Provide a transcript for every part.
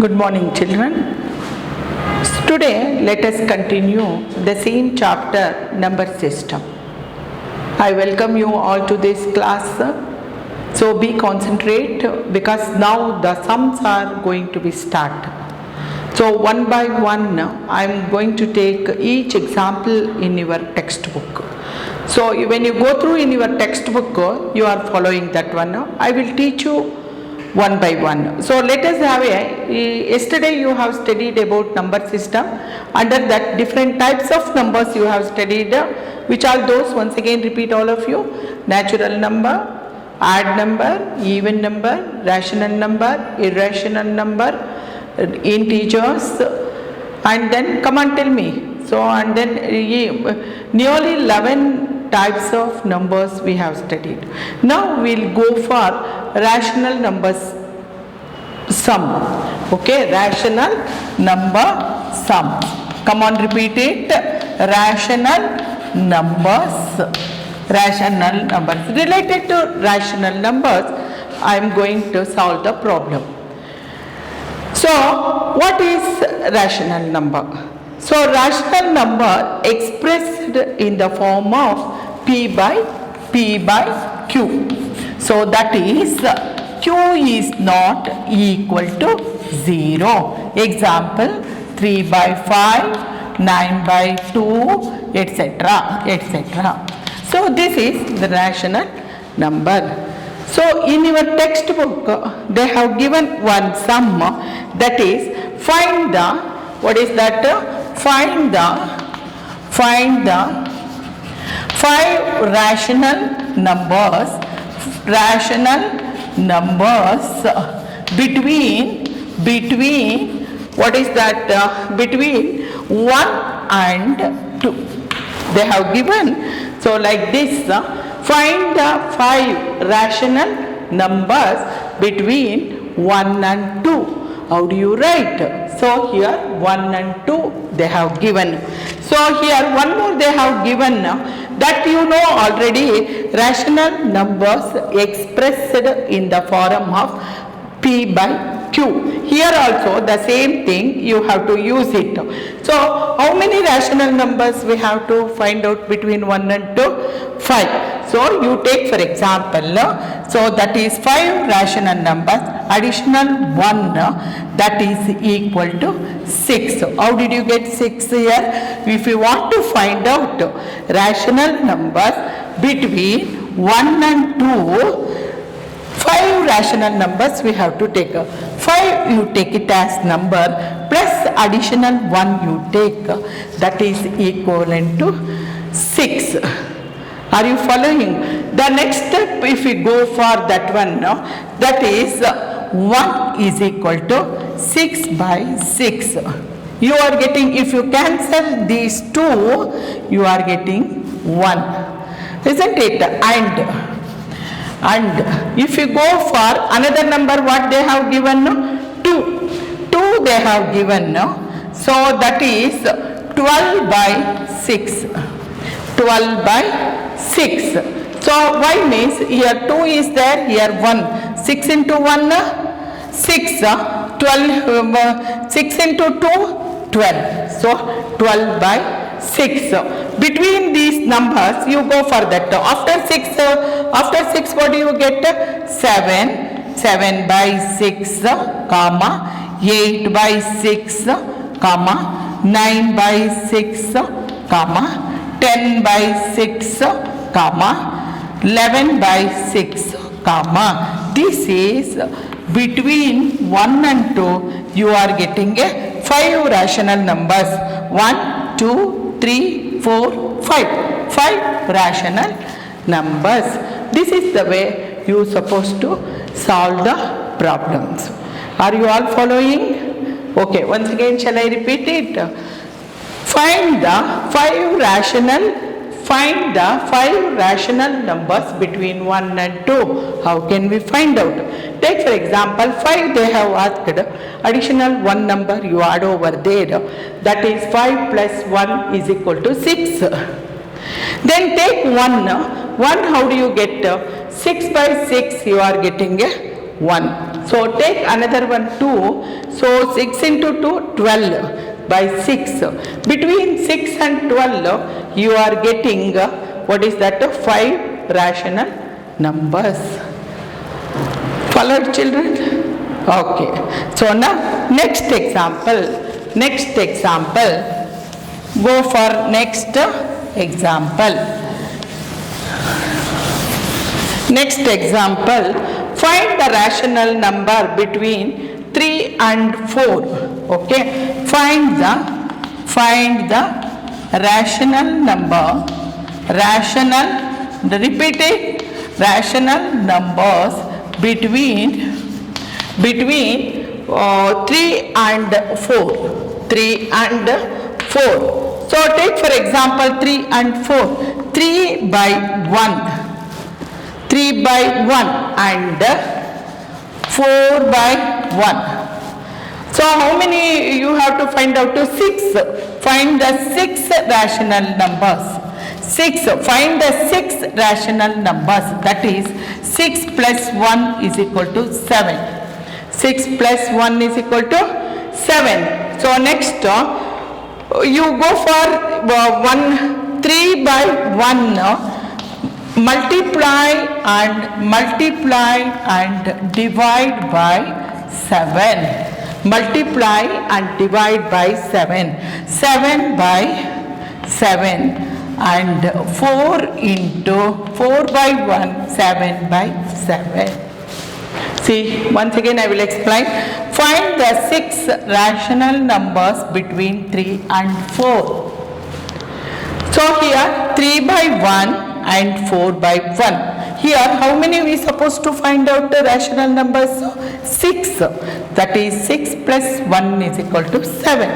Good morning, children. Today, let us continue the same chapter, number system. I welcome you all to this class. So be concentrate because now the sums are going to be start. So one by one, I am going to take each example in your textbook. So when you go through in your textbook, you are following that one. I will teach you one by one. So let us have yesterday you have studied about number system. Under that different types of numbers you have studied. Which are those? Once again repeat all of you. Natural number, odd number, even number, rational number, irrational number, integers, and then come on tell me. So and then nearly 11 types of numbers we have studied. Now we will go for rational numbers sum. Okay, rational number sum. Come on, repeat it. Rational numbers. Rational numbers. Related to rational numbers, I am going to solve the problem. So, what is rational number? So, rational number expressed in the form of P by Q. So, that is Q is not equal to 0. Example 3 by 5, 9 by 2, etc. etc. So, this is the rational number. So, in your textbook, they have given one sum, that is find the, what is that? Find the 5 rational numbers between what is that? Between 1 and 2. They have given, so like this, find the 5 rational numbers between 1 and 2. How do you write? So here 1 and 2 they have given. So here one more they have given, that you know already, rational numbers expressed in the form of P by Q. Here also the same thing you have to use it. So how many rational numbers we have to find out between 1 and 2? 5. So you take for example, so that is 5 rational numbers, additional 1, that is equal to 6. How did you get 6 here? If you want to find out rational numbers between 1 and 2, 5 rational numbers we have to take. 5 you take it as number plus additional 1 you take, that is equivalent to 6. Are you following? The next step, if we go for that one, that is 1 is equal to 6 by 6. You are getting, if you cancel these two, you are getting 1. Isn't it? And if you go for another number, what they have given? 2. 2 they have given. So that is 12 by 6. 12 by 6. So why means here 2 is there, here 1. 6 into 1, 6. 12, 6 into 2, 12. So 12 by 6. Between these numbers you go for that. After 6 what do you get? 7. 7 by 6, comma, 8 by 6, comma, 9 by 6, comma, 10 by 6, comma, 11 by 6, comma. This is between 1 and 2 you are getting a 5 rational numbers. 1, 2, 3, 4, 5. 5 rational numbers. This is the way you are supposed to solve the problems. Are you all following? Okay, once again shall I repeat it? Find the 5 rational numbers between 1 and 2. How can we find out? Take for example 5 they have asked, additional 1 number you add over there, that is 5 plus 1 is equal to 6. Then take 1, how do you get? 6 by 6 you are getting a 1. So take another one 2. So 6 into 2, 12 by 6. Between 6 and 12 you are getting what is that? 5 rational numbers. Followed, children? Okay. So now next example. Go for next example. Next example, find the rational number between 3 and 4. Okay, find the rational number, rational numbers between 3 and 4. 3 and 4. So take for example 3 and 4. 3 by 1. 3 by 1 and 4 by 1. So how many you have to find out? 6. Find the 6 rational numbers. 6. Find the 6 rational numbers. That is 6 plus 1 is equal to 7. 6 plus 1 is equal to 7. So next you go for 3 by 1. Multiply and divide by 7. Multiply and divide by 7. 7 by 7 and 4 into 4 by 1, 7 by 7. See, once again I will explain. Find the 6 rational numbers between 3 and 4. So here 3 by 1 and 4 by 1. Here how many we supposed to find out the rational numbers? 6. That is 6 plus 1 is equal to 7.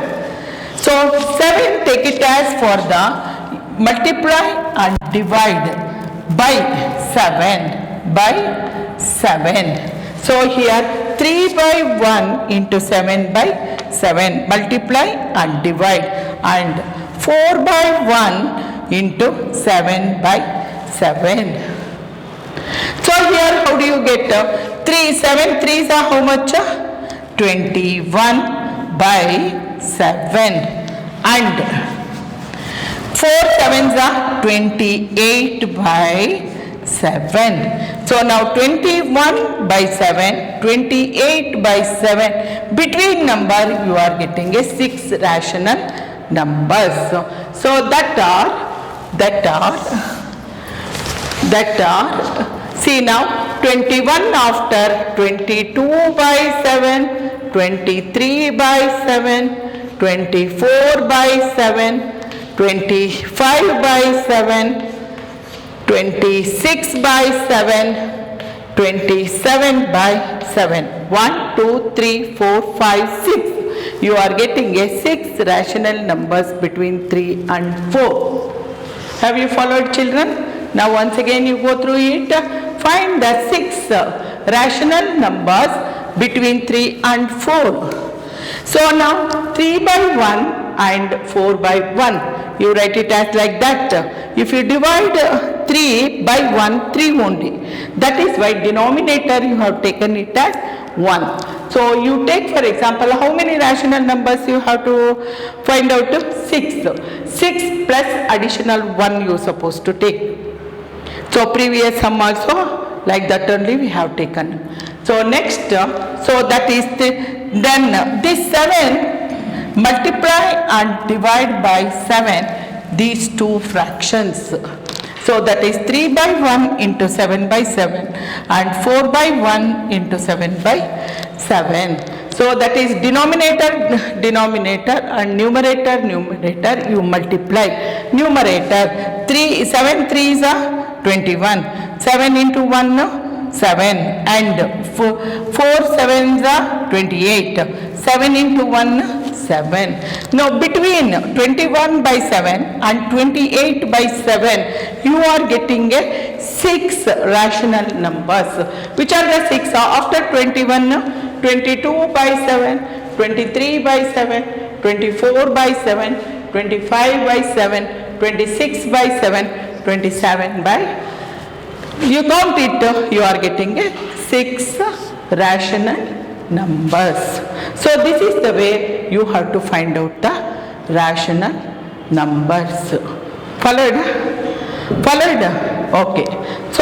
So 7 take it as for the multiply and divide by 7 by 7. So here 3 by 1 into 7 by 7. Multiply and divide and 4 by 1 into 7 by 7. So here how do you get 7 3s are how much? 21 by 7 and 4 7s are 28 by 7. So now 21 by 7, 28 by 7, between number you are getting a 6 rational numbers. So that are see now 21 after 22 by 7, 23 by 7, 24 by 7, 25 by 7, 26 by 7, 27 by 7. 1, 2, 3, 4, 5, 6. You are getting a 6 rational numbers between 3 and 4. Have you followed, children? Now once again you go through it. Find the 6 rational numbers between 3 and 4. So now 3 by 1 and 4 by 1. You write it as like that. If you divide 3 by 1, 3 only. That is why denominator you have taken it as 1. So you take for example how many rational numbers you have to find out? 6. 6 plus additional 1 you are supposed to take. So previous sum also like that only we have taken. So next, so that is then this 7 multiply and divide by 7 these two fractions. So that is 3 by 1 into 7 by 7 and 4 by 1 into 7 by 7. So that is denominator and numerator you multiply. Numerator 7 3s are 21. 7 into 1 7 and 4 7s are 28. 7 into 1 7. Now between 21 by 7 and 28 by 7 you are getting a 6 rational numbers. Which are the 6? After 21, 22 by 7, 23 by 7, 24 by 7, 25 by 7, 26 by 7, 27 by, you count it, you are getting a 6 rational numbers. So this is the way you have to find out the rational numbers. Followed? Okay. So